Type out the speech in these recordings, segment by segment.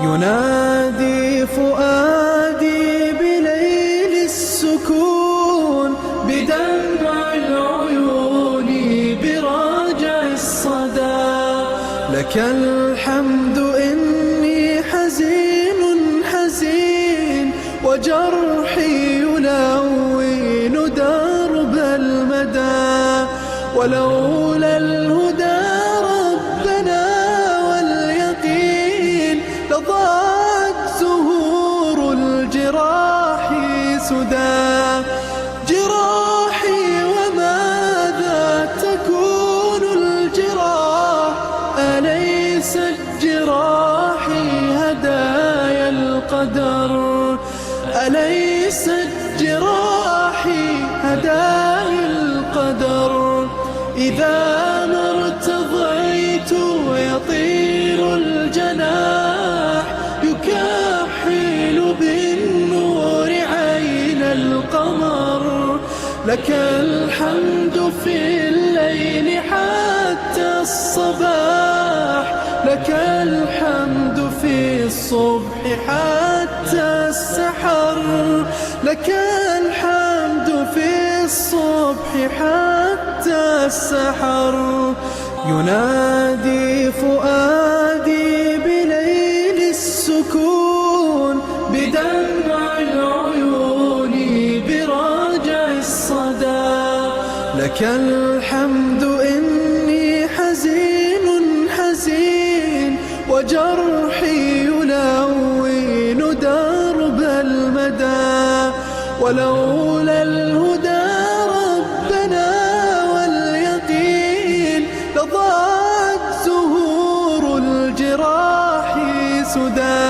ينادي فؤادي بليل السكون، بدمع العيون براجع الصدى. لك الحمد إني حزين حزين، وجرحي يلون درب المدى. ولولا الهدى ربنا واليقين، لضاعت زهور الجراح سدى. جراحي وماذا تكون الجراح، أليست جراحي هدايا القدر. أليست جراحي هدايا القدر. إذا ما ارتضيت يطير الجناح، يكحل بالنور عين القمر. لك الحمد في الليل حتى الصباح، لك الحمد في الصبح حتى السحر. لك الحمد في الصبح حتى السحر. ينادي فؤادي بليل السكون، بدمع العيون براجع الصدى. لك الحمد إني حزين حزين، وجرحي يلون درب المدى. ولولا الهدى ربنا واليقين، لضاعت زهور الجراح سدى.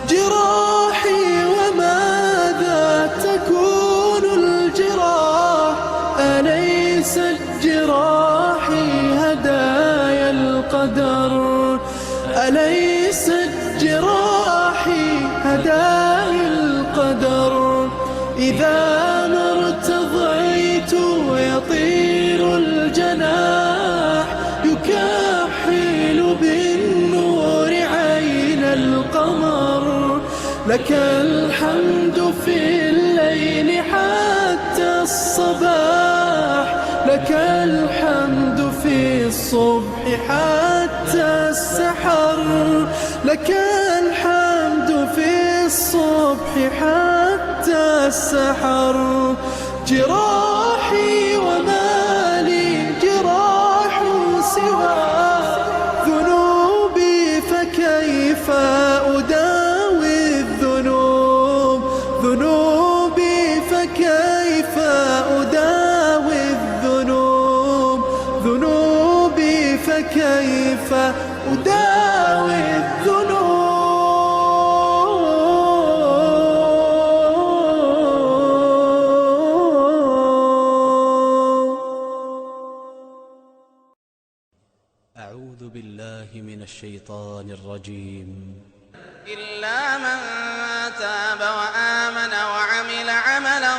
جراحي وماذا تكون الجراح، أليست جراحي هدايا القدر. أليست جراحي هدايا القدر. إذا ما ارتضيت يطير الجناح، يكحل بالنور عين القمر. لك الحمد في الليل حتى الصباح، لك الحمد في الصبح حتى السحر. لك الحمد في الصبح حتى السحر. جراحي وما لي جراح سوى ذنوبي، فكيف أداوي الذنوب. ذنوبي فكيف أداوي الذنوب. ذنوبي فكيف أداوي الذنوب. أعوذ بالله من الشيطان الرجيم. إلا من تاب وآمن وعمل عملا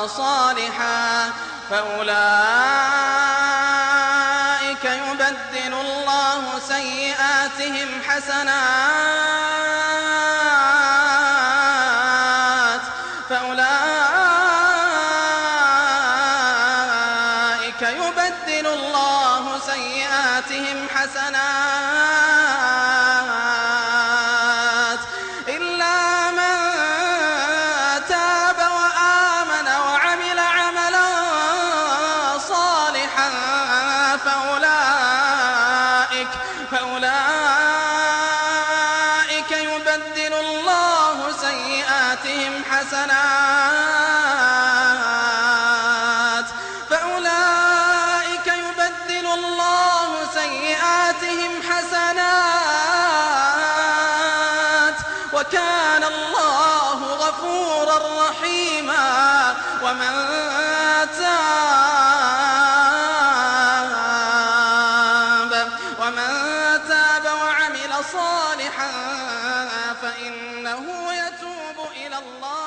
صالحا، فأولئك يبدل الله سيئاتهم حسنات. فأولئك يبدل الله سيئاتهم حسنات. إلا من تاب وآمن وعمل عملا صالحا، فأولئك يبدل الله سيئاتهم حسنات. فأولئك يبدل الله سيئاتهم حسنات، وكان الله غفورا رحيما. ومن تاب وعمل صالحا فإنه يتوب إلى الله